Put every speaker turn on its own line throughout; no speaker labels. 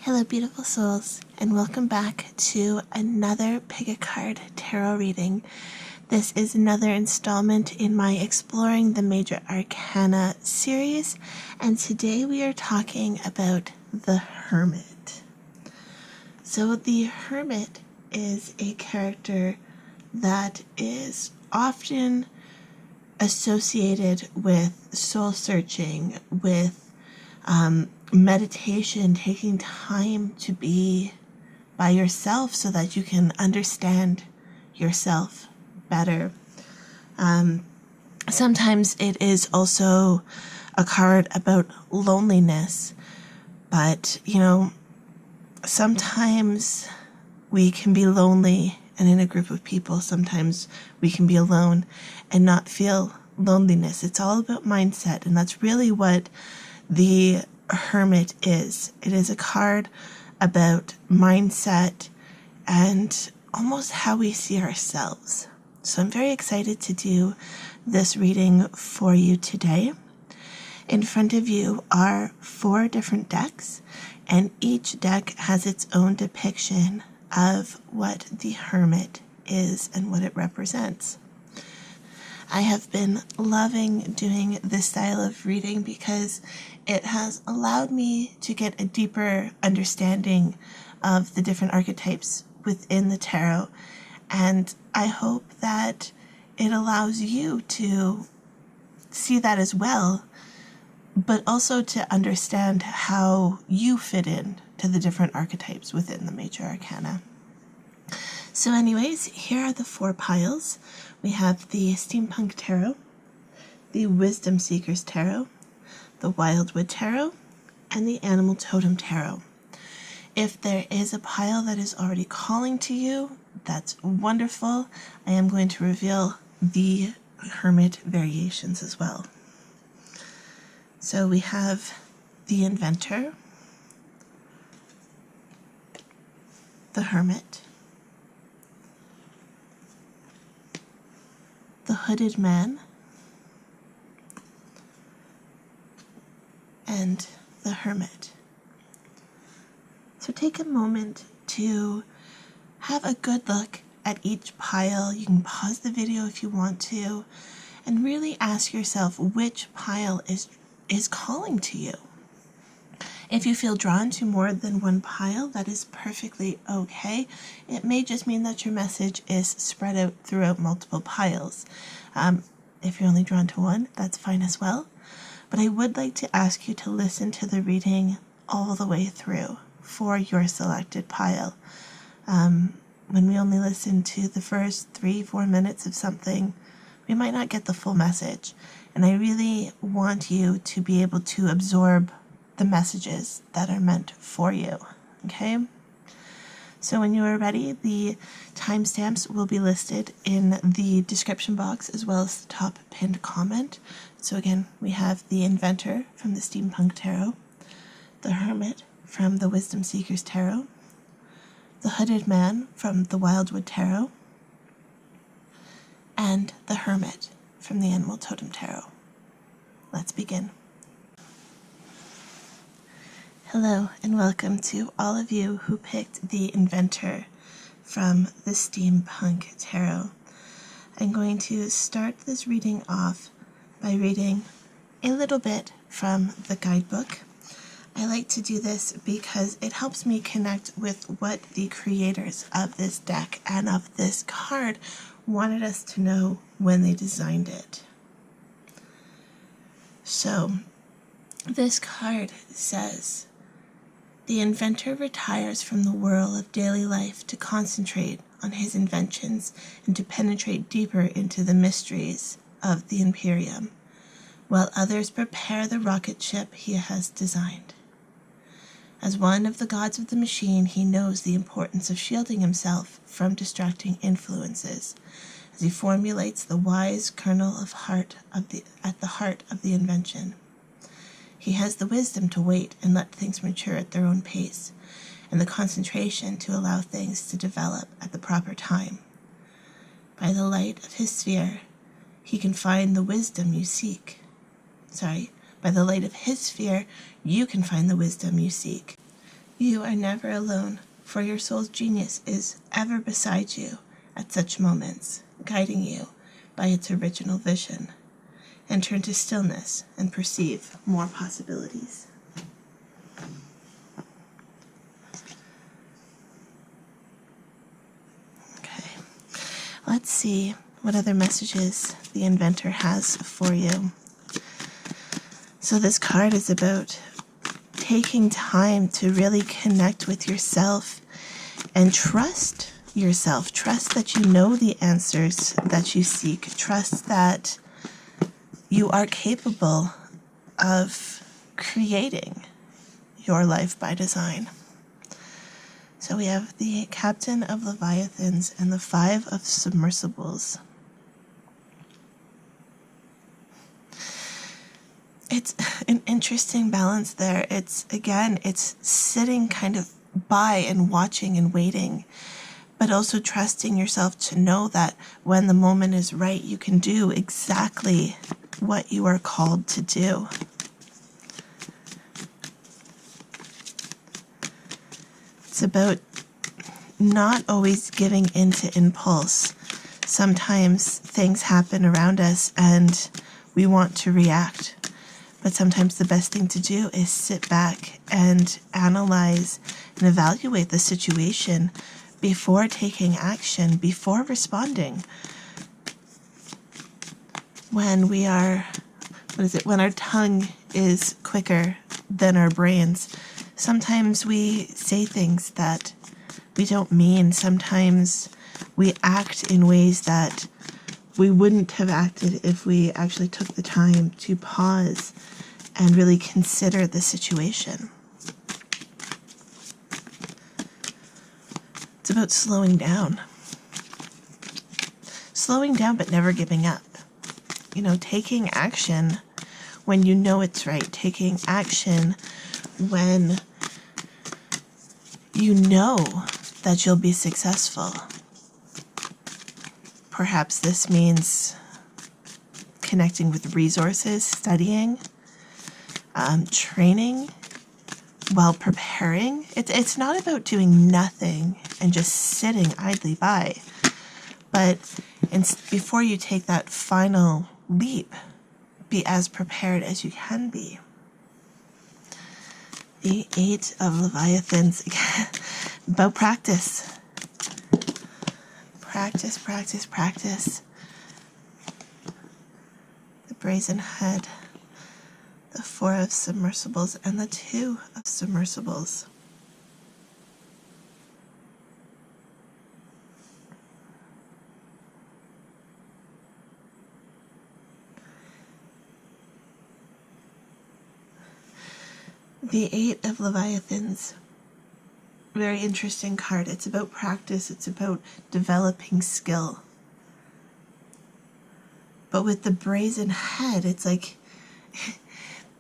Hello beautiful souls, and welcome back to another Pick a Card tarot reading. This is another installment in my Exploring the Major Arcana series, and today we are talking about the Hermit. So the Hermit is a character that is often associated with soul searching, with meditation, taking time to be by yourself so that you can understand yourself better. Sometimes it is also a card about loneliness, but sometimes we can be lonely and in a group of people. Sometimes we can be alone and not feel loneliness. It's all about mindset, and that's really what the Hermit is. It is a card about mindset and almost how we see ourselves. So I'm very excited to do this reading for you today. In front of you are 4 different decks, and each deck has its own depiction of what the Hermit is and what it represents. I have been loving doing this style of reading because it has allowed me to get a deeper understanding of the different archetypes within the tarot, and I hope that it allows you to see that as well, but also to understand how you fit in to the different archetypes within the Major Arcana. So anyways, here are the 4 piles. We have the Steampunk Tarot, the Wisdom Seekers Tarot, the Wildwood Tarot, and the Animal Totem Tarot. If there is a pile that is already calling to you, that's wonderful. I am going to reveal the Hermit variations as well. So we have the Inventor, the Hermit, the Hooded Man, and the Hermit. So take a moment to have a good look at each pile. You can pause the video if you want to, and really ask yourself which pile is calling to you. If you feel drawn to more than one pile, that is perfectly okay. It may just mean that your message is spread out throughout multiple piles. If you're only drawn to one, that's fine as well. But I would like to ask you to listen to the reading all the way through for your selected pile. When we only listen to the first 3-4 minutes of something, we might not get the full message. And I really want you to be able to absorb the messages that are meant for you, okay? So when you are ready, the timestamps will be listed in the description box as well as the top pinned comment. So again, we have the Inventor from the Steampunk Tarot, the Hermit from the Wisdom Seekers Tarot, the Hooded Man from the Wildwood Tarot, and the Hermit from the Animal Totem Tarot. Let's begin. Hello, and welcome to all of you who picked the Inventor from the Steampunk Tarot. I'm going to start this reading off by reading a little bit from the guidebook. I like to do this because it helps me connect with what the creators of this deck and of this card wanted us to know when they designed it. So, this card says, the inventor retires from the whirl of daily life to concentrate on his inventions and to penetrate deeper into the mysteries of the Imperium, while others prepare the rocket ship he has designed. As one of the gods of the machine, he knows the importance of shielding himself from distracting influences, as he formulates the wise kernel of at the heart of the invention. He has the wisdom to wait and let things mature at their own pace, and the concentration to allow things to develop at the proper time. By the light of his sphere, he can find the wisdom you seek. By the light of his sphere, you can find the wisdom you seek. You are never alone, for your soul's genius is ever beside you at such moments, guiding you by its original vision. Enter into stillness and perceive more possibilities. Okay, let's see what other messages the inventor has for you. So this card is about taking time to really connect with yourself and trust yourself. Trust that you know the answers that you seek. Trust that you are capable of creating your life by design. So we have the Captain of Leviathans and the Five of Submersibles. It's an interesting balance there. It's sitting kind of by and watching and waiting, but also trusting yourself to know that when the moment is right, you can do exactly what you are called to do. It's about not always giving into impulse. Sometimes things happen around us and we want to react. But sometimes the best thing to do is sit back and analyze and evaluate the situation before taking action, before responding. When we are, when our tongue is quicker than our brains, sometimes we say things that we don't mean. Sometimes we act in ways that we wouldn't have acted if we actually took the time to pause and really consider the situation. It's about slowing down. Slowing down but never giving up. You know, taking action when you know it's right. Taking action when you know that you'll be successful. Perhaps this means connecting with resources, studying, training, while preparing. It's not about doing nothing and just sitting idly by, but before you take that final leap, be as prepared as you can be. The Eight of Leviathans, again, about practice. Practice, practice, practice. The Brazen Head, the Four of Submersibles, and the Two of Submersibles. The Eight of Leviathans, very interesting card. It's about practice. It's about developing skill. But with the Brazen Head, it's like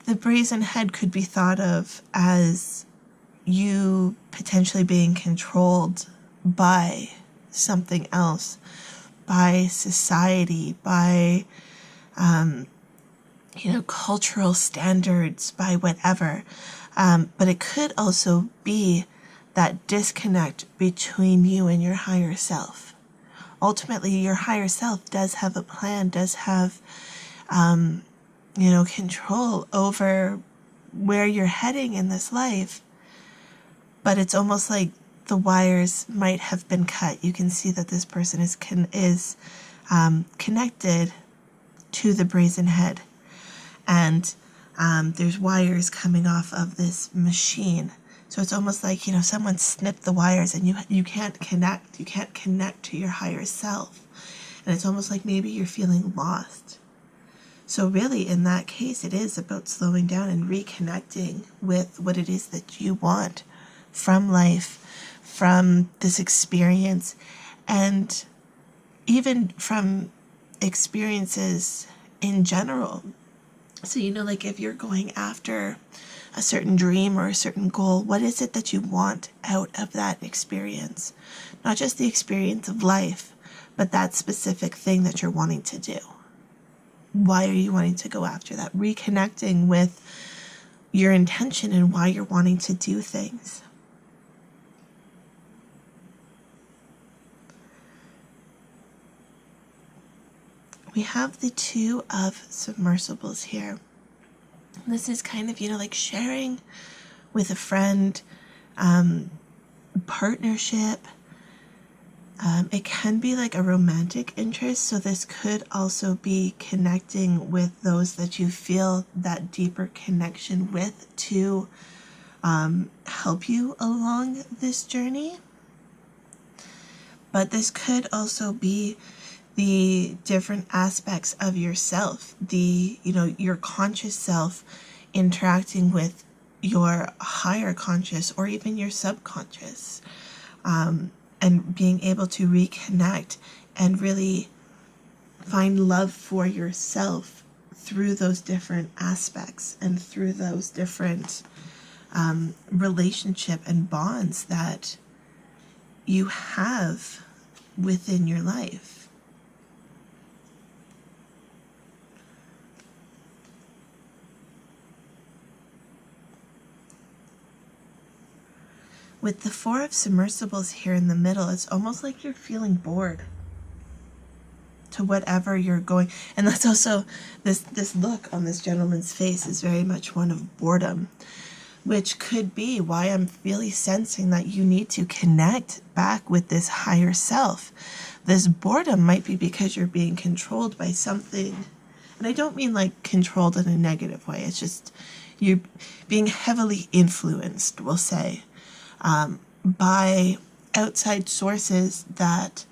the Brazen Head could be thought of as you potentially being controlled by something else, by society, by cultural standards, by whatever. But it could also be that disconnect between you and your higher self. Ultimately, your higher self does have a plan, does have, control over where you're heading in this life. But it's almost like the wires might have been cut. You can see that this person is connected to the Brazen Head. And there's wires coming off of this machine. So it's almost like, someone snipped the wires and you can't connect. You can't connect to your higher self. And it's almost like maybe you're feeling lost. So really, in that case, it is about slowing down and reconnecting with what it is that you want from life, from this experience, and even from experiences in general. So, like if you're going after a certain dream or a certain goal, what is it that you want out of that experience? Not just the experience of life, but that specific thing that you're wanting to do. Why are you wanting to go after that? Reconnecting with your intention and why you're wanting to do things. we have the Two of Submersibles here. This is kind of, like sharing with a friend, partnership. It can be like a romantic interest, so this could also be connecting with those that you feel that deeper connection with to help you along this journey. But this could also be the different aspects of yourself, your conscious self interacting with your higher conscious or even your subconscious. And being able to reconnect and really find love for yourself through those different aspects and through those different relationship and bonds that you have within your life. With the Four of Submersibles here in the middle, it's almost like you're feeling bored to whatever you're going. And that's also, this look on this gentleman's face is very much one of boredom, which could be why I'm really sensing that you need to connect back with this higher self. This boredom might be because you're being controlled by something. And I don't mean like controlled in a negative way. It's just you're being heavily influenced, we'll say, by outside sources that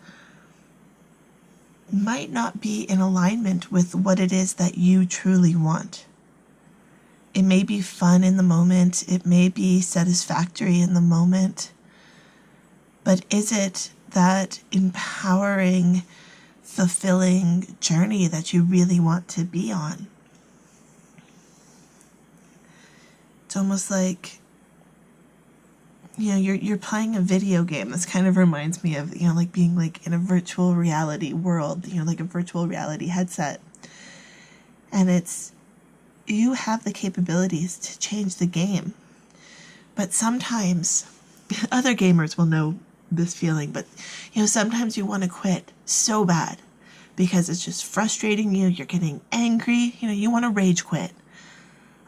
might not be in alignment with what it is that you truly want. It may be fun in the moment, it may be satisfactory in the moment, but is it that empowering, fulfilling journey that you really want to be on? It's almost like, you're playing a video game. This kind of reminds me of, like being like in a virtual reality world, like a virtual reality headset. And you have the capabilities to change the game. But sometimes, other gamers will know this feeling, but sometimes you want to quit so bad because it's just frustrating you. You're getting angry. You want to rage quit.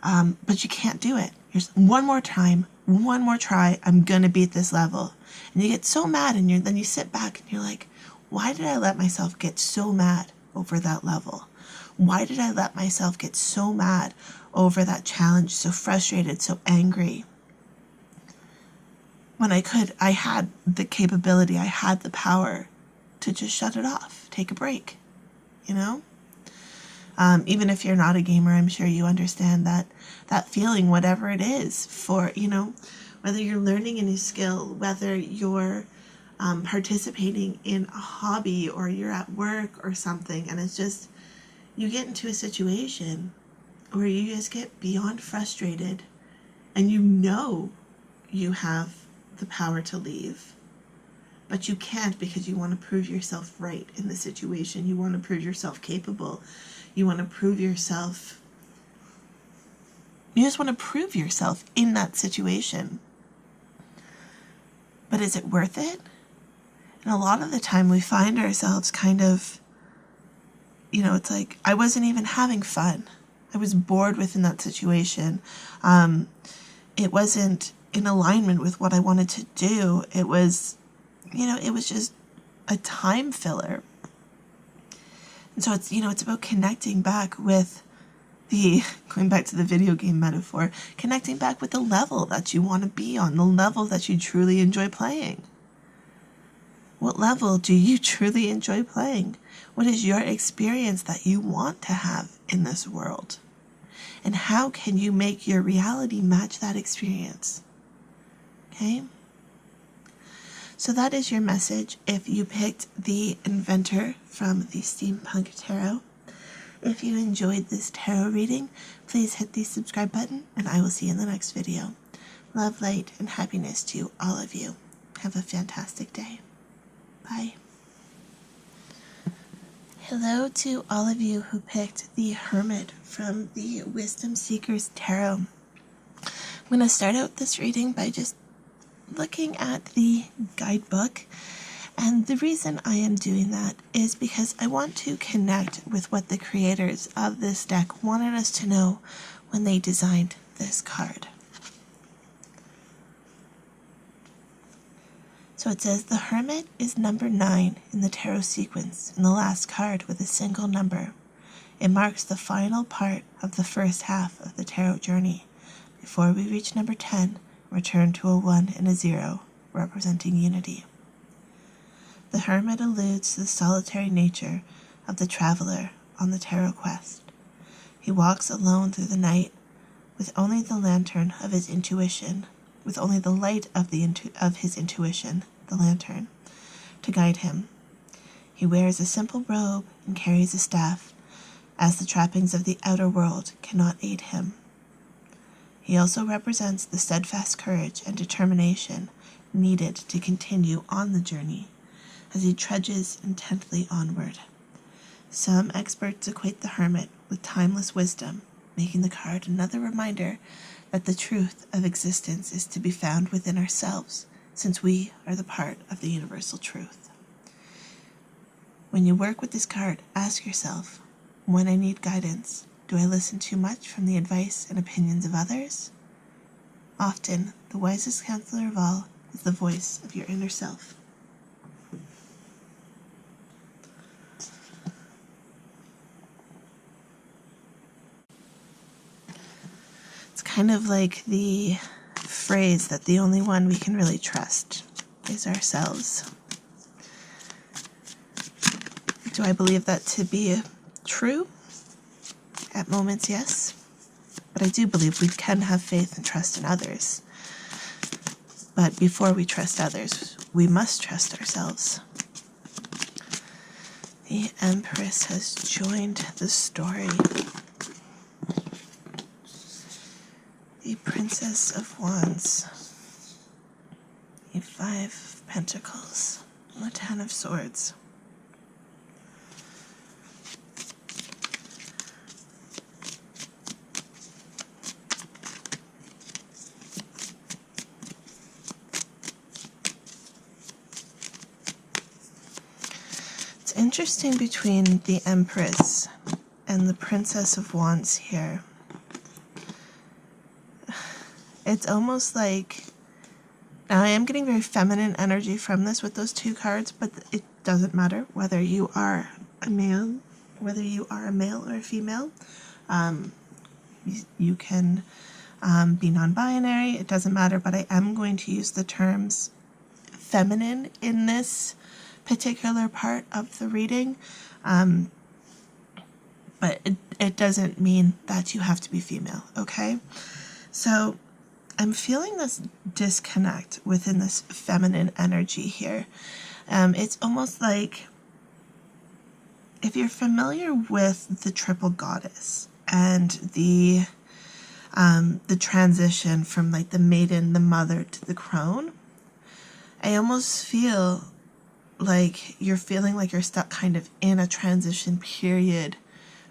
But you can't do it. Here's one more time, one more try. I'm going to beat this level. And you get so mad, and then you sit back and you're like, why did I let myself get so mad over that level? Why did I let myself get so mad over that challenge, so frustrated, so angry? When I had the capability, I had the power to just shut it off, take a break, Even if you're not a gamer, I'm sure you understand that feeling, whatever it is, for, whether you're learning a new skill, whether you're participating in a hobby or you're at work or something, and it's just, you get into a situation where you just get beyond frustrated and you have the power to leave, but you can't because you want to prove yourself right in the situation. You want to prove yourself capable. You want to prove yourself. You just want to prove yourself in that situation. But is it worth it? And a lot of the time we find ourselves kind of, it's like, I wasn't even having fun. I was bored within that situation. It wasn't in alignment with what I wanted to do. It was, it was just a time filler. And so it's, it's about connecting back with going back to the video game metaphor, connecting back with the level that you want to be on, the level that you truly enjoy playing. What level do you truly enjoy playing? What is your experience that you want to have in this world? And how can you make your reality match that experience? Okay? So that is your message if you picked the Inventor from the Steampunk Tarot. If you enjoyed this tarot reading, please hit the subscribe button, and I will see you in the next video. Love, light, and happiness to all of you. Have a fantastic day. Bye. Hello to all of you who picked the Hermit from the Wisdom Seekers Tarot. I'm going to start out this reading by just looking at the guidebook And the reason I am doing that is because I want to connect with what the creators of this deck wanted us to know when they designed this card. So it says the Hermit is number 9 in the tarot sequence, and the last card with a single number. It marks the final part of the first half of the tarot journey. Before we reach number 10, return to a 1 and a 0, representing unity. The Hermit alludes to the solitary nature of the traveler on the tarot quest. He walks alone through the night with only the lantern of his intuition, with only the light of his intuition, the lantern, to guide him. He wears a simple robe and carries a staff, as the trappings of the outer world cannot aid him. He also represents the steadfast courage and determination needed to continue on the journey as he trudges intently onward. Some experts equate the Hermit with timeless wisdom, making the card another reminder that the truth of existence is to be found within ourselves, since we are the part of the universal truth. When you work with this card, ask yourself, when I need guidance, do I listen too much from the advice and opinions of others? Often, the wisest counselor of all is the voice of your inner self. It's kind of like the phrase that the only one we can really trust is ourselves. Do I believe that to be true? At moments, yes. But I do believe we can have faith and trust in others. But before we trust others, we must trust ourselves. The Empress has joined the story. The Princess of Wands. The 5 of Pentacles. And the 10 of Swords. Interesting between the Empress and the Princess of Wands here. It's almost like, now I am getting very feminine energy from this with those two cards, but it doesn't matter whether you are a male, or a female. You can be non-binary, it doesn't matter, but I am going to use the terms feminine in this particular part of the reading, but it doesn't mean that you have to be female, okay? So I'm feeling this disconnect within this feminine energy here. It's almost like, if you're familiar with the triple goddess and the transition from like the maiden, the mother, to the crone, I almost feel like you're feeling like you're stuck kind of in a transition period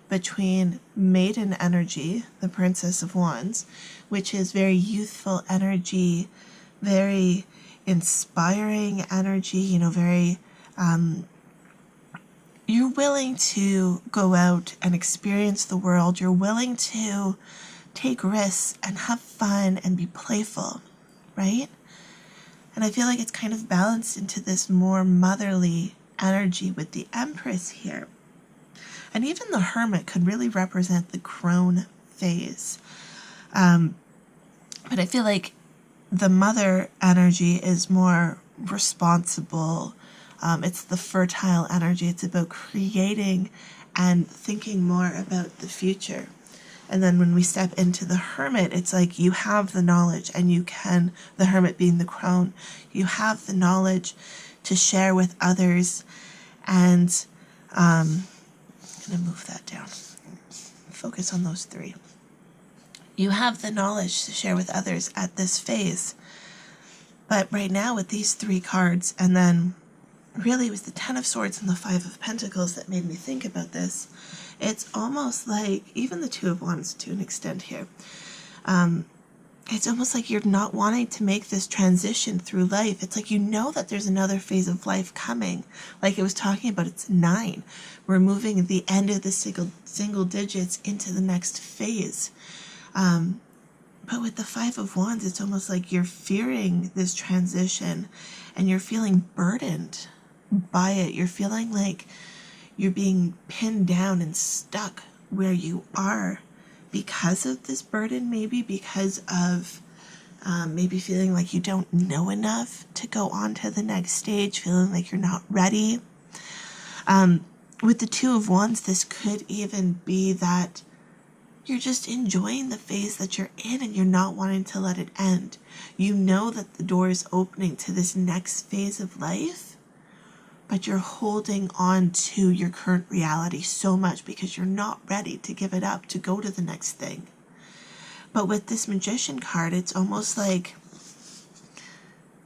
between maiden energy, the Princess of Wands, which is very youthful energy, very inspiring energy, very, you're willing to go out and experience the world, you're willing to take risks and have fun and be playful, right? And I feel like it's kind of balanced into this more motherly energy with the Empress here. And even the Hermit could really represent the crone phase. But I feel like the mother energy is more responsible. It's the fertile energy. It's about creating and thinking more about the future. And then when we step into the Hermit, it's like you have the knowledge and you can, the Hermit being the crone, you have the knowledge to share with others. And I'm going to move that down. Focus on those 3. You have the knowledge to share with others at this phase. But right now with these 3 cards, and then really it was the 10 of Swords and the 5 of Pentacles that made me think about this. It's almost like, even the 2 of Wands to an extent here, it's almost like you're not wanting to make this transition through life. It's like you know that there's another phase of life coming. Like it was talking about, it's 9. We're moving at the end of the single digits into the next phase. But with the 5 of Wands, it's almost like you're fearing this transition and you're feeling burdened by it. You're feeling like you're being pinned down and stuck where you are because of this burden, maybe because of maybe feeling like you don't know enough to go on to the next stage, feeling like you're not ready. With the 2 of Wands, this could even be that you're just enjoying the phase that you're in and you're not wanting to let it end. You know that the door is opening to this next phase of life, but you're holding on to your current reality so much because you're not ready to give it up to go to the next thing. But with this Magician card, it's almost like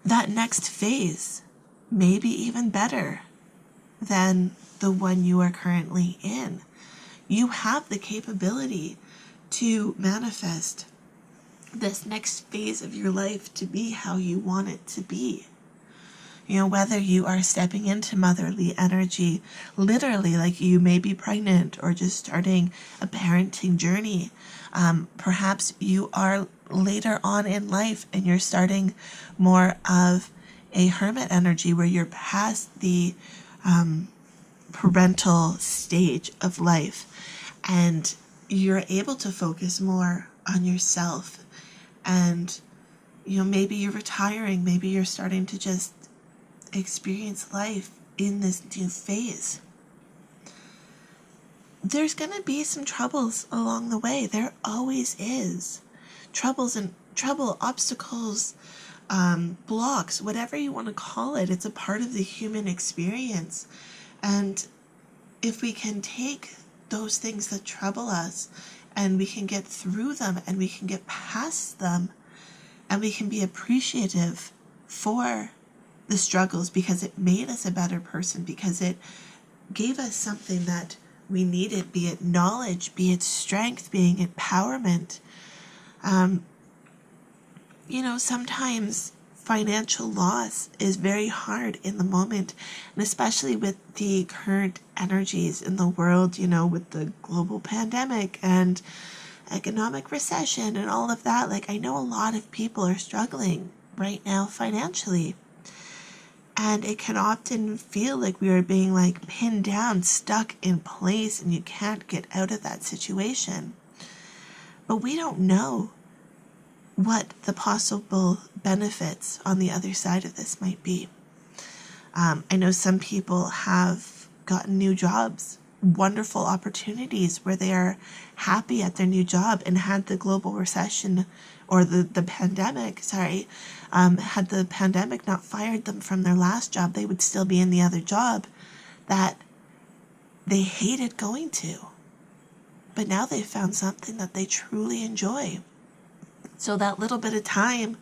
that next phase may be even better than the one you are currently in. You have the capability to manifest this next phase of your life to be how you want it to be. You know, whether you are stepping into motherly energy, literally, like you may be pregnant or just starting a parenting journey. Perhaps you are later on in life and you're starting more of a hermit energy where you're past the parental stage of life and you're able to focus more on yourself. And, you know, maybe you're retiring, maybe you're starting to just experience life in this new phase. There's going to be some troubles along the way. There always is. Trouble, obstacles, blocks, whatever you want to call it. It's a part of the human experience. And if we can take those things that trouble us and we can get through them and we can get past them and we can be appreciative for the struggles because it made us a better person, because it gave us something that we needed, be it knowledge, be it strength, being empowerment. You know, sometimes financial loss is very hard in the moment, and especially with the current energies in the world, you know, with the global pandemic and economic recession and all of that. Like, I know a lot of people are struggling right now financially, and it can often feel like we are being like pinned down, stuck in place, and you can't get out of that situation. But we don't know what the possible benefits on the other side of this might be. I know some people have gotten new jobs, wonderful opportunities where they are happy at their new job, and had the global recession or the pandemic, had the pandemic not fired them from their last job, they would still be in the other job that they hated going to. But now they've found something that they truly enjoy. So that little bit of time,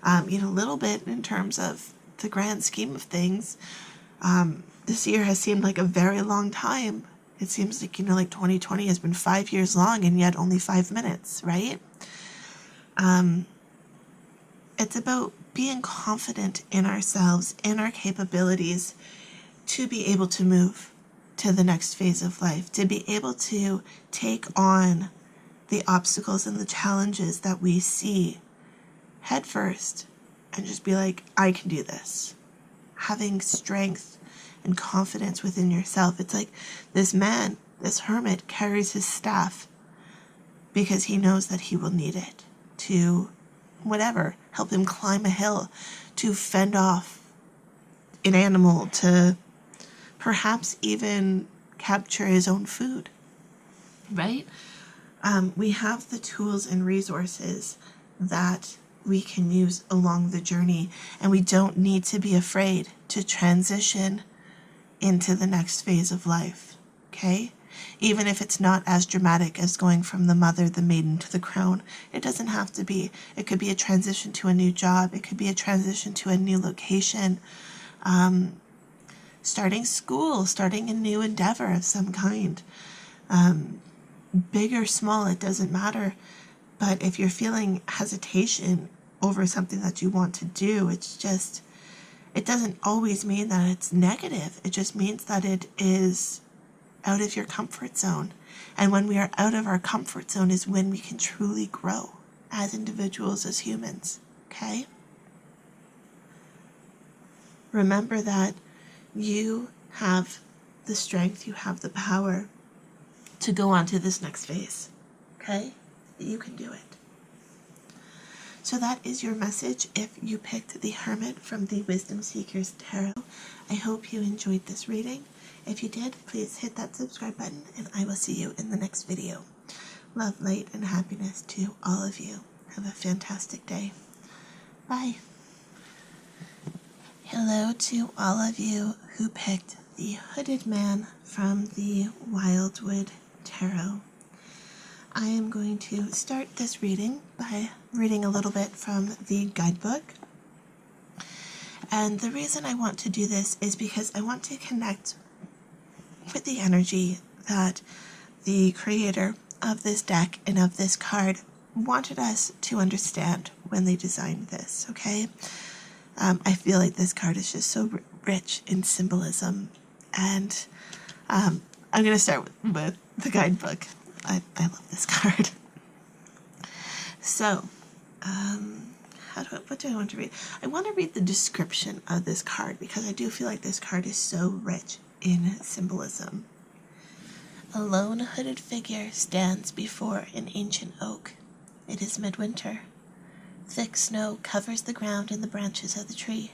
little bit in terms of the grand scheme of things, this year has seemed like a very long time. It seems like, like 2020 has been 5 years long and yet only 5 minutes, right? It's about being confident in ourselves, in our capabilities, to be able to move to the next phase of life, to be able to take on the obstacles and the challenges that we see head first and just be like, I can do this. Having strength and confidence within yourself. It's like this man, this hermit, carries his staff because he knows that he will need it to help him climb a hill, to fend off an animal, to perhaps even capture his own food, right? We have the tools and resources that we can use along the journey, and we don't need to be afraid to transition into the next phase of life, okay? Even if it's not as dramatic as going from the mother, the maiden, to the crown. It doesn't have to be. It could be a transition to a new job. It could be a transition to a new location. Starting school, starting a new endeavor of some kind. Big or small, it doesn't matter. But if you're feeling hesitation over something that you want to do, it's just, it doesn't always mean that it's negative. It just means that it is out of your comfort zone. And when we are out of our comfort zone is when we can truly grow as individuals, as humans. Okay? Remember that you have the strength, you have the power to go on to this next phase. Okay? You can do it. So that is your message if you picked the Hermit from the Wisdom Seekers Tarot. I hope you enjoyed this reading. If you did, please hit that subscribe button and I will see you in the next video. Love, light, and happiness to all of you. Have a fantastic day. Bye. Hello to all of you who picked the Hooded Man from the Wildwood Tarot. I am going to start this reading by reading a little bit from the guidebook. And the reason I want to do this is because I want to connect with the energy that the creator of this deck and of this card wanted us to understand when they designed this, okay? I feel like this card is just so rich in symbolism, and I'm going to start with the guidebook. I love this card. So, what do I want to read? I want to read the description of this card because I do feel like this card is so rich in symbolism. A lone hooded figure stands before an ancient oak. It is midwinter. Thick snow covers the ground and the branches of the tree.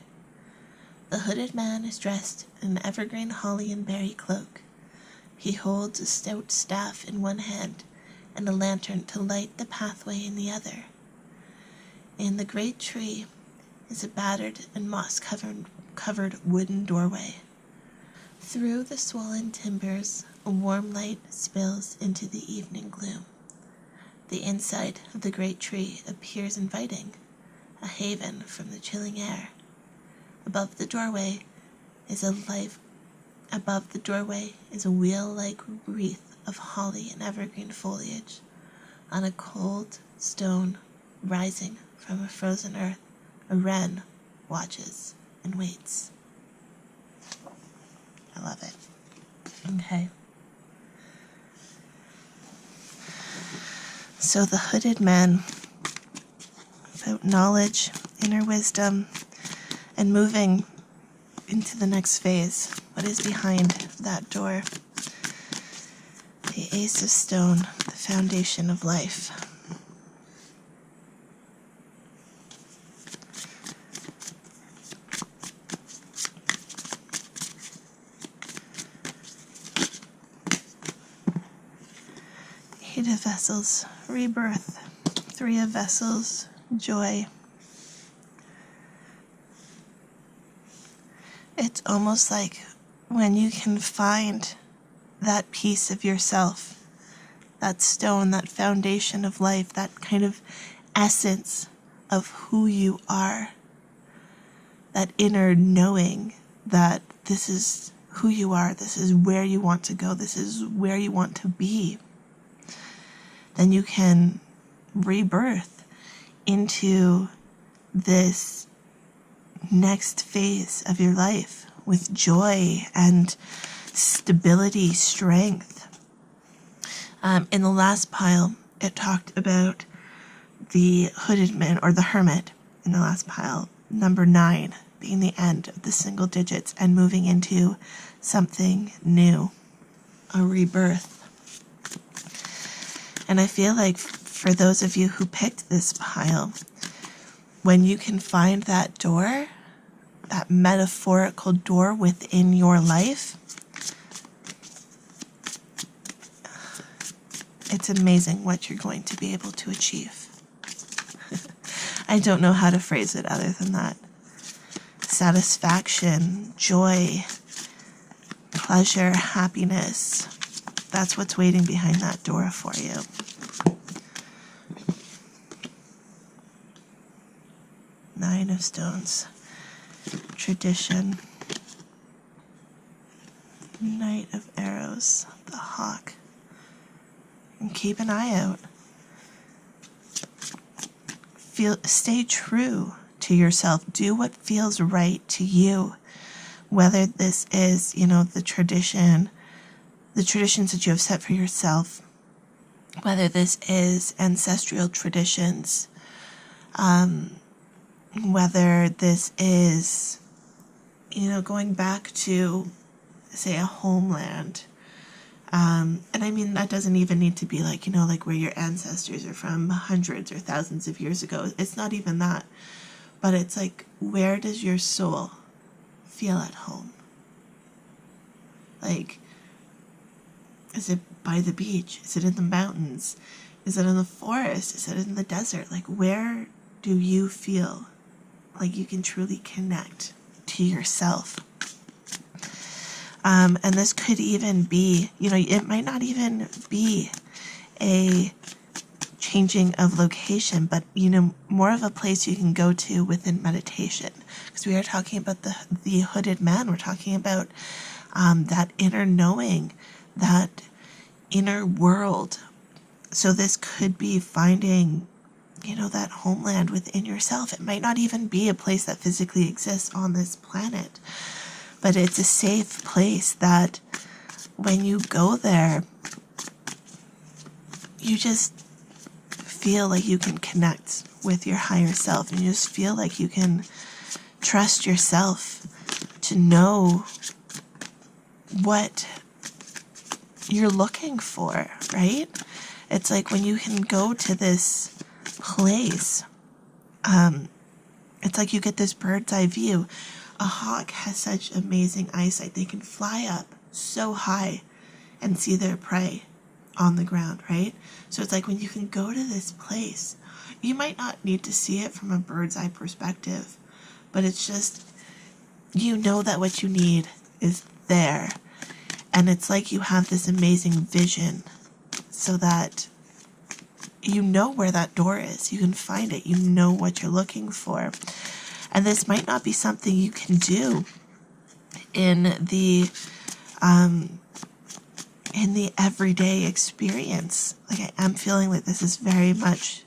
The hooded man is dressed in an evergreen holly and berry cloak. He holds a stout staff in one hand and a lantern to light the pathway in the other. In the great tree is a battered and moss-covered wooden doorway. Through the swollen timbers, a warm light spills into the evening gloom. The inside of the great tree appears inviting, a haven from the chilling air. Above the doorway is a wheel-like wreath of holly and evergreen foliage. On a cold stone rising from a frozen earth, a wren watches and waits. I love it. Okay. So the hooded man, without knowledge, inner wisdom, and moving into the next phase. What is behind that door? The Ace of Stone, the foundation of life. Eight of Vessels, rebirth. Three of Vessels, joy. It's almost like when you can find that piece of yourself, that stone, that foundation of life, that kind of essence of who you are, that inner knowing that this is who you are, this is where you want to go, this is where you want to be, then you can rebirth into this next phase of your life with joy and stability, strength. In the last pile, it talked about the hooded man, or the hermit, in the last pile, number 9, being the end of the single digits and moving into something new, a rebirth. And I feel like for those of you who picked this pile, when you can find that door, that metaphorical door within your life, it's amazing what you're going to be able to achieve. I don't know how to phrase it other than that. Satisfaction, joy, pleasure, happiness. That's what's waiting behind that door for you. Nine of Stones. Tradition. Knight of Arrows. The hawk. And keep an eye out. stay true to yourself. Do what feels right to you. Whether this is, the traditions that you have set for yourself, whether this is ancestral traditions, whether this is, going back to, say, a homeland. And I mean, that doesn't even need to be like, like where your ancestors are from hundreds or thousands of years ago. It's not even that. But it's like, where does your soul feel at home? Like, is it by the beach? Is it in the mountains? Is it in the forest? Is it in the desert? Like, where do you feel like you can truly connect to yourself? And this could even be, it might not even be a changing of location, but, more of a place you can go to within meditation. Because we are talking about the hooded man. We're talking about that inner knowing, that inner world. So this could be finding, that homeland within yourself. It might not even be a place that physically exists on this planet, but it's a safe place that when you go there, you just feel like you can connect with your higher self, and you just feel like you can trust yourself to know what you're looking for, right? It's like when you can go to this place, it's like you get this bird's eye view. A hawk has such amazing eyesight. They can fly up so high and see their prey on the ground, right? So it's like when you can go to this place, you might not need to see it from a bird's eye perspective, but it's just, that what you need is there. And it's like you have this amazing vision so that you know where that door is. You can find it. You know what you're looking for. And this might not be something you can do in the everyday experience. Like, I am feeling like this is very much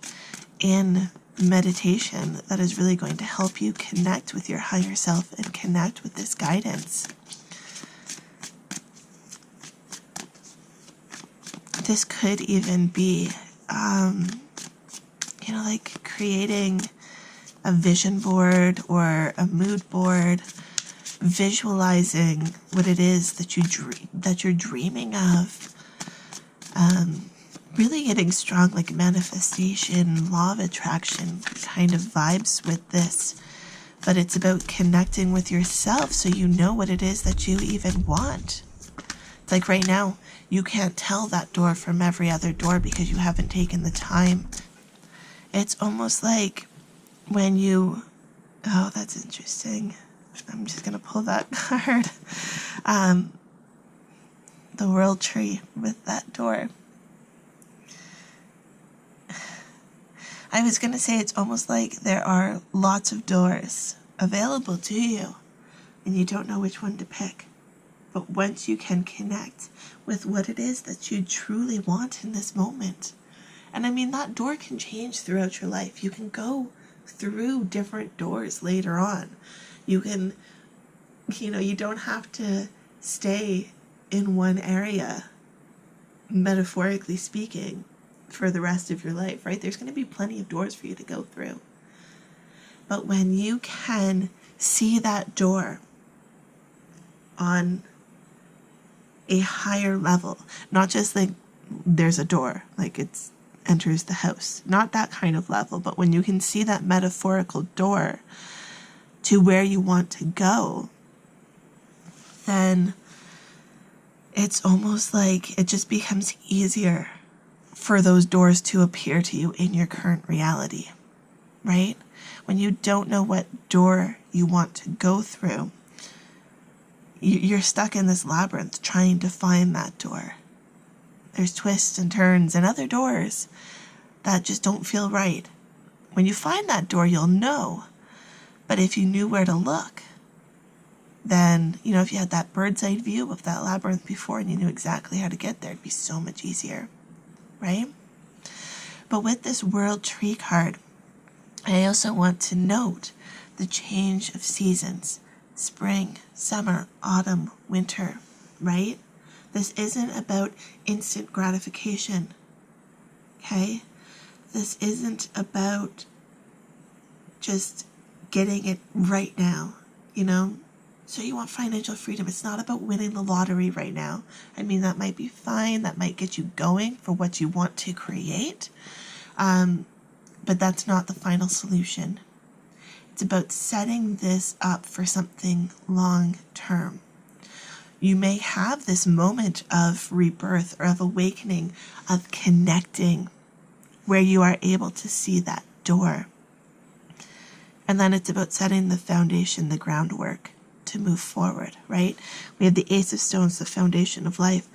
in meditation that is really going to help you connect with your higher self and connect with this guidance. This could even be, like creating a vision board or a mood board, visualizing what it is that you're dreaming of. Really getting strong, like manifestation, law of attraction kind of vibes with this. But it's about connecting with yourself so you know what it is that you even want. It's like right now, you can't tell that door from every other door because you haven't taken the time. It's almost like when you... Oh, that's interesting. I'm just going to pull that card. The World Tree with that door. I was going to say it's almost like there are lots of doors available to you and you don't know which one to pick. But once you can connect with what it is that you truly want in this moment, and I mean, that door can change throughout your life. You can go through different doors later on. You can, you don't have to stay in one area, metaphorically speaking, for the rest of your life, right? There's going to be plenty of doors for you to go through. But when you can see that door on a higher level, not just like there's a door, like it's enters the house, not that kind of level, but when you can see that metaphorical door to where you want to go, then it's almost like it just becomes easier for those doors to appear to you in your current reality, right? When you don't know what door you want to go through, you're stuck in this labyrinth trying to find that door. There's twists and turns and other doors that just don't feel right. When you find that door, you'll know. But if you knew where to look, then, if you had that bird's eye view of that labyrinth before and you knew exactly how to get there, it'd be so much easier, right? But with this World Tree card, I also want to note the change of seasons: spring, summer, autumn, winter, right? This isn't about instant gratification, okay? This isn't about just getting it right now, you know? So you want financial freedom. It's not about winning the lottery right now. I mean, that might be fine. That might get you going for what you want to create. But that's not the final solution. It's about setting this up for something long term. You may have this moment of rebirth or of awakening, of connecting, where you are able to see that door. And then it's about setting the foundation, the groundwork to move forward, right? We have the Ace of Stones, the foundation of life.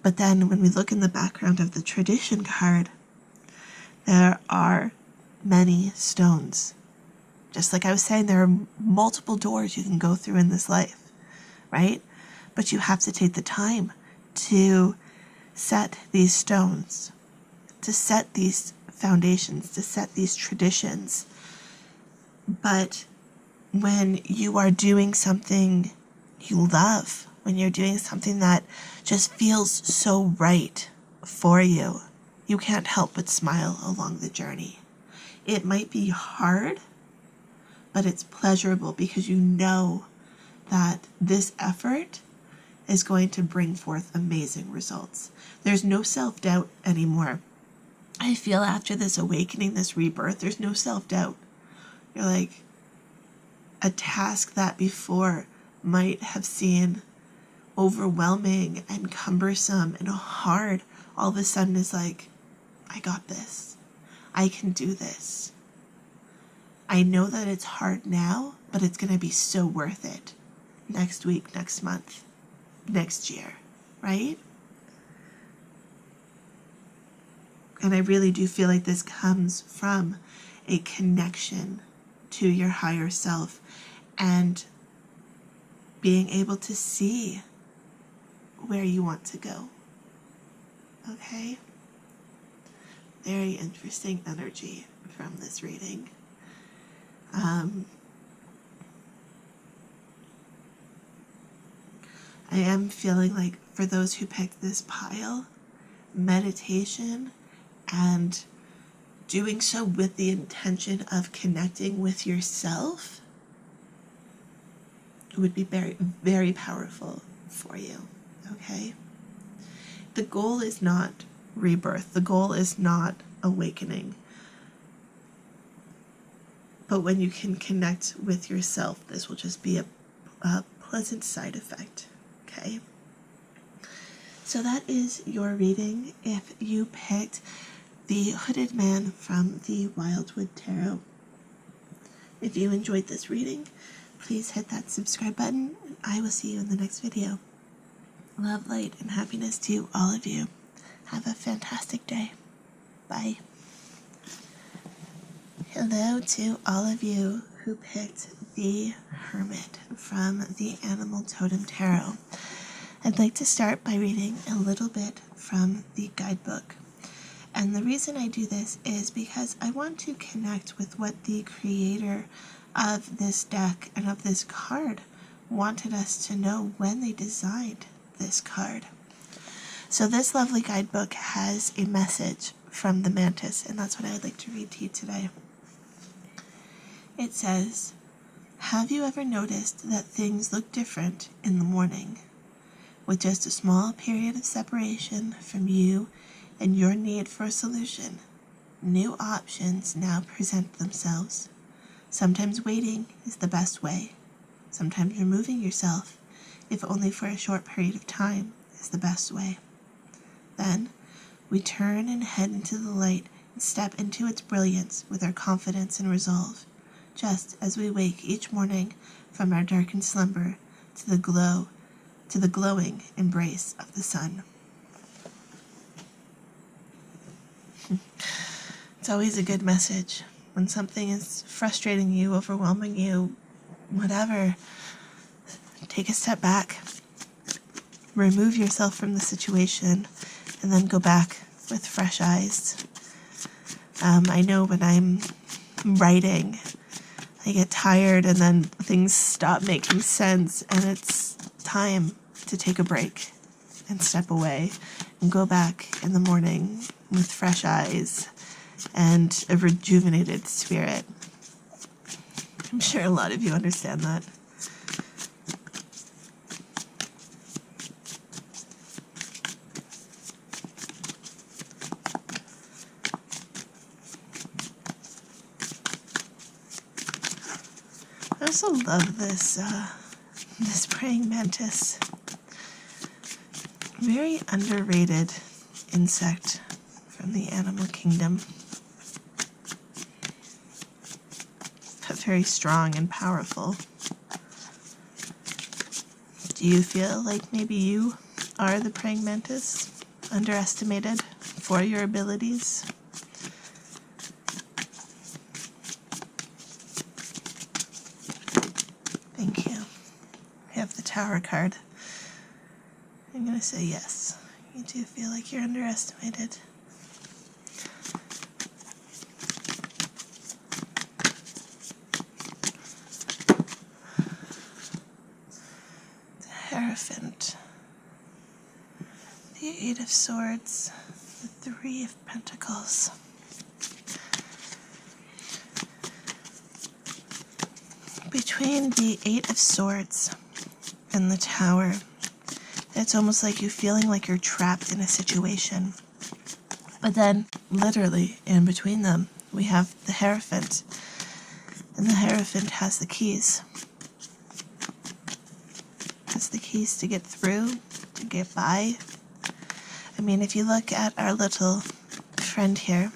But then when we look in the background of the tradition card, there are many stones. Just like I was saying, there are multiple doors you can go through in this life, right? But you have to take the time to set these stones, to set these foundations, to set these traditions. But when you are doing something you love, when you're doing something that just feels so right for you, you can't help but smile along the journey. It might be hard, but it's pleasurable because you know that this effort is going to bring forth amazing results. There's no self-doubt anymore. I feel after this awakening, this rebirth, there's no self-doubt. You're like, a task that before might have seemed overwhelming and cumbersome and hard, all of a sudden is like, I got this. I can do this. I know that it's hard now, but it's going to be so worth it next week, next month, next year, right? And I really do feel like this comes from a connection to your higher self and being able to see where you want to go. Okay? Very interesting energy from this reading. I am feeling like for those who picked this pile, meditation and doing so with the intention of connecting with yourself would be very, very powerful for you, okay? The goal is not rebirth. The goal is not awakening. But when you can connect with yourself, this will just be a pleasant side effect, okay? So that is your reading if you picked the Hooded Man from the Wildwood Tarot. If you enjoyed this reading, please hit that subscribe button, and I will see you in the next video. Love, light, and happiness to all of you. Have a fantastic day. Bye. Hello to all of you who picked the Hermit from the Animal Totem Tarot. I'd like to start by reading a little bit from the guidebook. And the reason I do this is because I want to connect with what the creator of this deck and of this card wanted us to know when they designed this card. So this lovely guidebook has a message from the mantis, and that's what I would like to read to you today. It says, have you ever noticed that things look different in the morning? With just a small period of separation from you and your need for a solution, new options now present themselves. Sometimes waiting is the best way. Sometimes removing yourself, if only for a short period of time, is the best way. Then, we turn and head into the light and step into its brilliance with our confidence and resolve, just as we wake each morning from our darkened slumber to the glowing embrace of the sun. It's always a good message. When something is frustrating you, overwhelming you, whatever, take a step back, remove yourself from the situation, and then go back with fresh eyes. I know when I'm writing. I get tired and then things stop making sense, and it's time to take a break and step away and go back in the morning with fresh eyes and a rejuvenated spirit. I'm sure a lot of you understand that. I also love this praying mantis. Very underrated insect from the animal kingdom. But very strong and powerful. Do you feel like maybe you are the praying mantis? Underestimated for your abilities? Thank you. We have the Tower card. I'm going to say yes. You do feel like you're underestimated. The Hierophant. The Eight of Swords. The Three of Pentacles. Between the Eight of Swords and the Tower, it's almost like you feeling like you're trapped in a situation. But then, literally, in between them, we have the Hierophant. And the Hierophant has the keys. Has the keys to get through, to get by. I mean, if you look at our little friend here.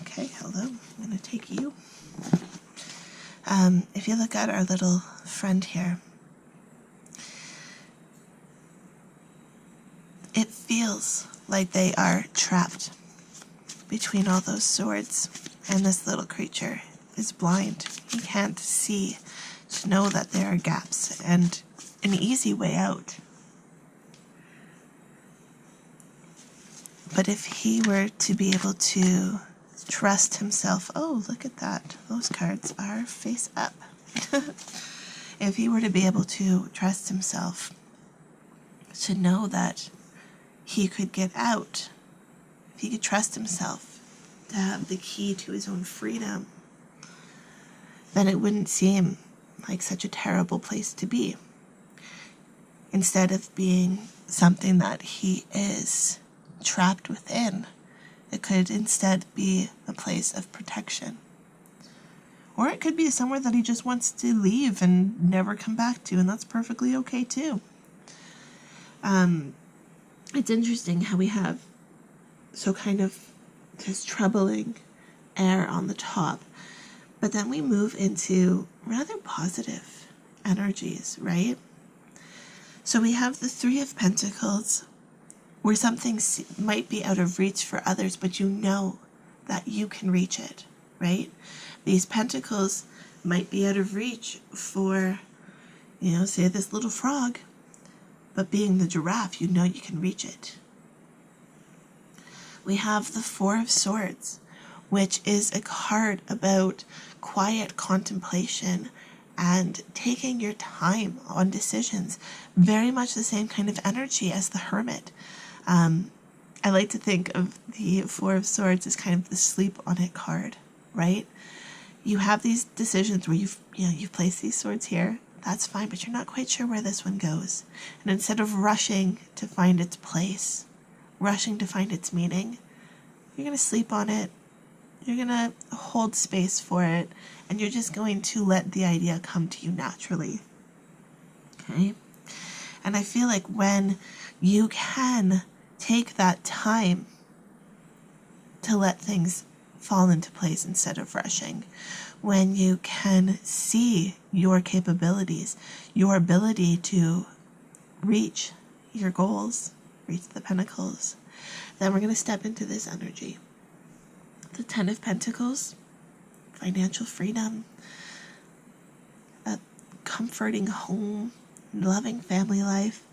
Okay, hello. I'm going to take you. If you look at our little friend here, it feels like they are trapped between all those swords, and this little creature is blind. He can't see to know that there are gaps and an easy way out. But if he were to be able to trust himself, oh, look at that. Those cards are face up. If he were to be able to trust himself to know that he could get out, if he could trust himself to have the key to his own freedom, then it wouldn't seem like such a terrible place to be. Instead of being something that he is trapped within, it could instead be a place of protection. Or it could be somewhere that he just wants to leave and never come back to, and that's perfectly okay too. It's interesting how we have so kind of this troubling air on the top, but then we move into rather positive energies, right? So we have the Three of Pentacles, where something might be out of reach for others, but you know that you can reach it, right? These pentacles might be out of reach for, say this little frog, but being the giraffe, you know you can reach it. We have the Four of Swords, which is a card about quiet contemplation and taking your time on decisions. Very much the same kind of energy as the Hermit. I like to think of the Four of Swords as kind of the sleep on it card, right? You have these decisions where you've placed these swords here. That's fine, but you're not quite sure where this one goes. And instead of rushing to find its place, rushing to find its meaning, you're going to sleep on it. You're going to hold space for it, and you're just going to let the idea come to you naturally. Okay? And I feel like when you can take that time to let things fall into place instead of rushing, when you can see your capabilities, your ability to reach your goals, reach the pentacles, then we're going to step into this energy. The Ten of Pentacles, financial freedom, a comforting home, loving family life,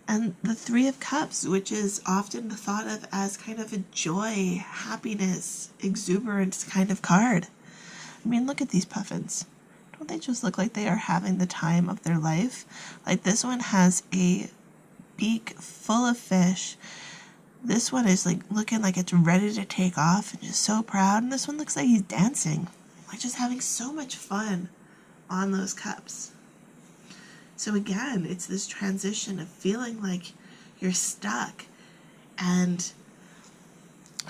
And the Three of Cups, which is often thought of as kind of a joy, happiness, exuberance kind of card. I mean, look at these puffins. Don't they just look like they are having the time of their life? Like, this one has a beak full of fish. This one is like looking like it's ready to take off and just so proud. And this one looks like he's dancing, like just having so much fun on those cups. So again, it's this transition of feeling like you're stuck and,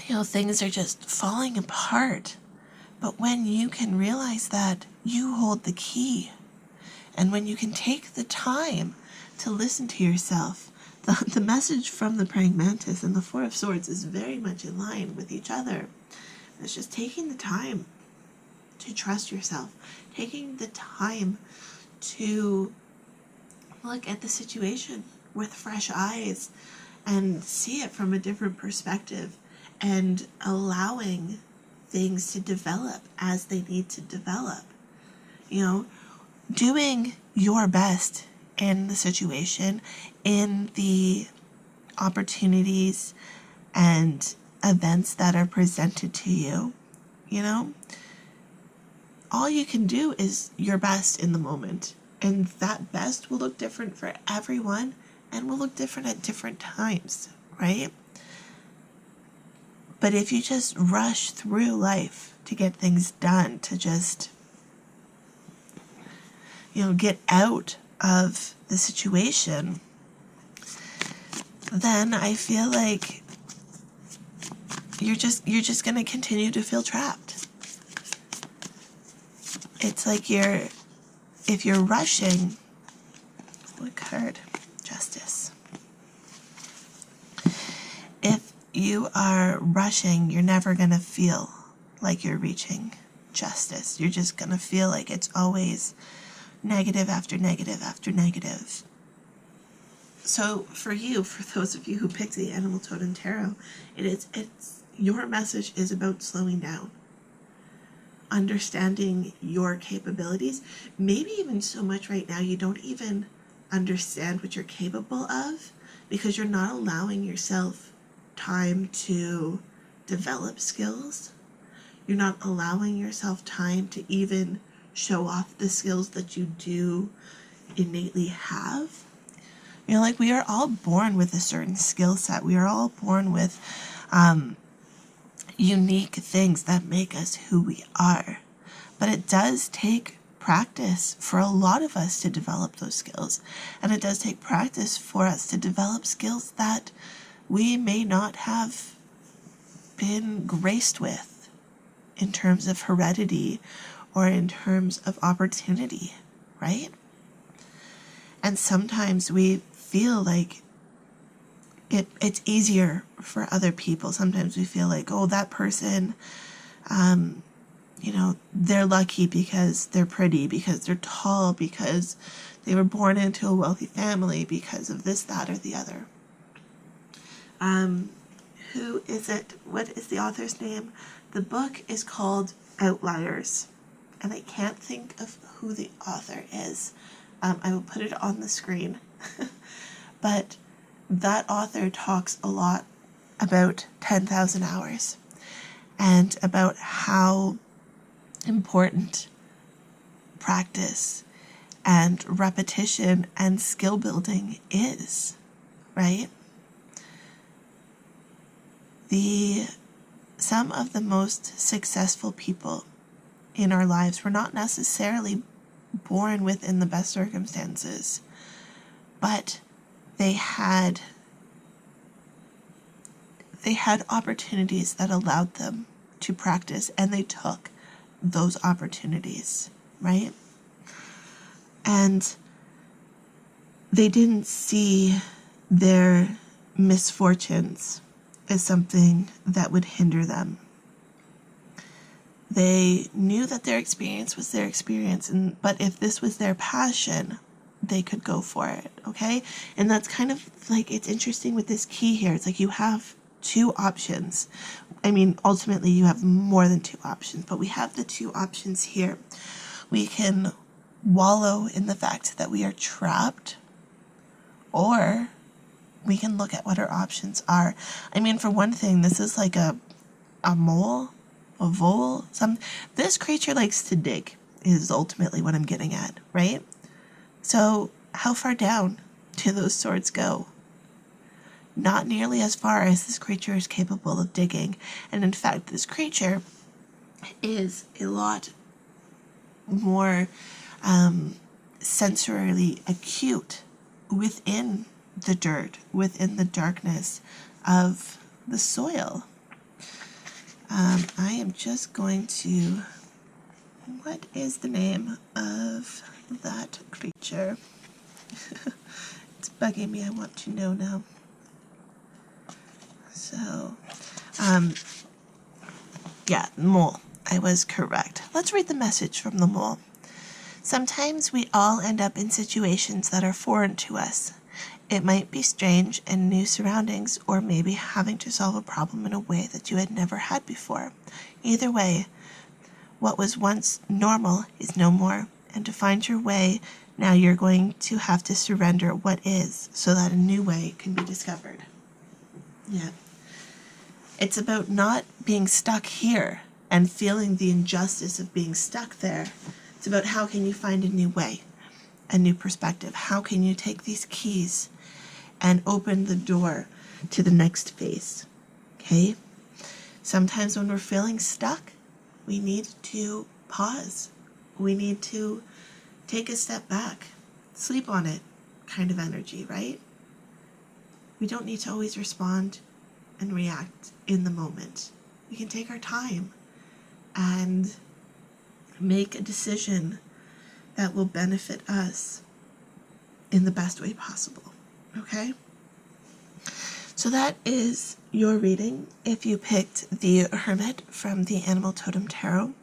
you know, things are just falling apart. But when you can realize that you hold the key, and when you can take the time to listen to yourself, the message from the Praying Mantis and the Four of Swords is very much in line with each other. It's just taking the time to trust yourself, taking the time to look at the situation with fresh eyes and see it from a different perspective, and allowing things to develop as they need to develop. You know, doing your best in the situation, in the opportunities and events that are presented to you. You know, all you can do is your best in the moment, and that best will look different for everyone and will look different at different times, right? But if you just rush through life to get things done, to just, you know, get out of the situation, then I feel like you're just going to continue to feel trapped. It's like if you're rushing, what card? Justice. If you are rushing, you're never going to feel like you're reaching justice. You're just going to feel like it's always negative after negative after negative. So for you, for those of you who picked the Animal Totem Tarot, it's your message is about slowing down, understanding your capabilities. Maybe even so much right now you don't even understand what you're capable of because you're not allowing yourself time to develop skills. You're not allowing yourself time to even show off the skills that you do innately have. You know, like, we are all born with a certain skill set. We are all born with unique things that make us who we are. But it does take practice for a lot of us to develop those skills. And it does take practice for us to develop skills that we may not have been graced with in terms of heredity or in terms of opportunity, right? And sometimes we feel like it's easier for other people. Sometimes we feel like, oh, that person, you know, they're lucky because they're pretty, because they're tall, because they were born into a wealthy family, because of this, that, or the other. Who is it? What is the author's name? The book is called Outliers, and I can't think of who the author is. I will put it on the screen. But that author talks a lot about 10,000 hours and about how important practice and repetition and skill building is, right? Some of the most successful people in our lives were not necessarily born within the best circumstances, but they had opportunities that allowed them to practice, and they took those opportunities, right? And they didn't see their misfortunes as something that would hinder them. They knew that their experience was their experience, but if this was their passion, they could go for it, okay? And that's kind of like, it's interesting with this key here. It's like you have two options. I mean, ultimately you have more than two options, but we have the two options here. We can wallow in the fact that we are trapped, or we can look at what our options are. I mean, for one thing, this is like a mole, a vole, this creature likes to dig, is ultimately what I'm getting at, right? So how far down do those swords go? Not nearly as far as this creature is capable of digging. And in fact, this creature is a lot more sensorily acute within the dirt, within the darkness of the soil. I am just going to... What is the name of that creature? It's bugging me. I want to know now. So, yeah, mole. I was correct. Let's read the message from the mole. Sometimes we all end up in situations that are foreign to us. It might be strange and new surroundings, or maybe having to solve a problem in a way that you had never had before. Either way, what was once normal is no more, and to find your way, now you're going to have to surrender what is so that a new way can be discovered. Yeah. It's about not being stuck here and feeling the injustice of being stuck there. It's about how can you find a new way, a new perspective. How can you take these keys and open the door to the next phase? Okay? Sometimes when we're feeling stuck, we need to pause. We need to take a step back, sleep on it kind of energy, right? We don't need to always respond and react in the moment. We can take our time and make a decision that will benefit us in the best way possible, okay? So that is your reading if you picked the Hermit from the Animal Totem Tarot.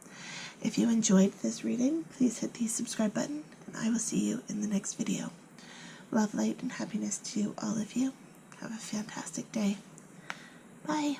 If you enjoyed this reading, please hit the subscribe button, and I will see you in the next video. Love, light, and happiness to all of you. Have a fantastic day. Bye.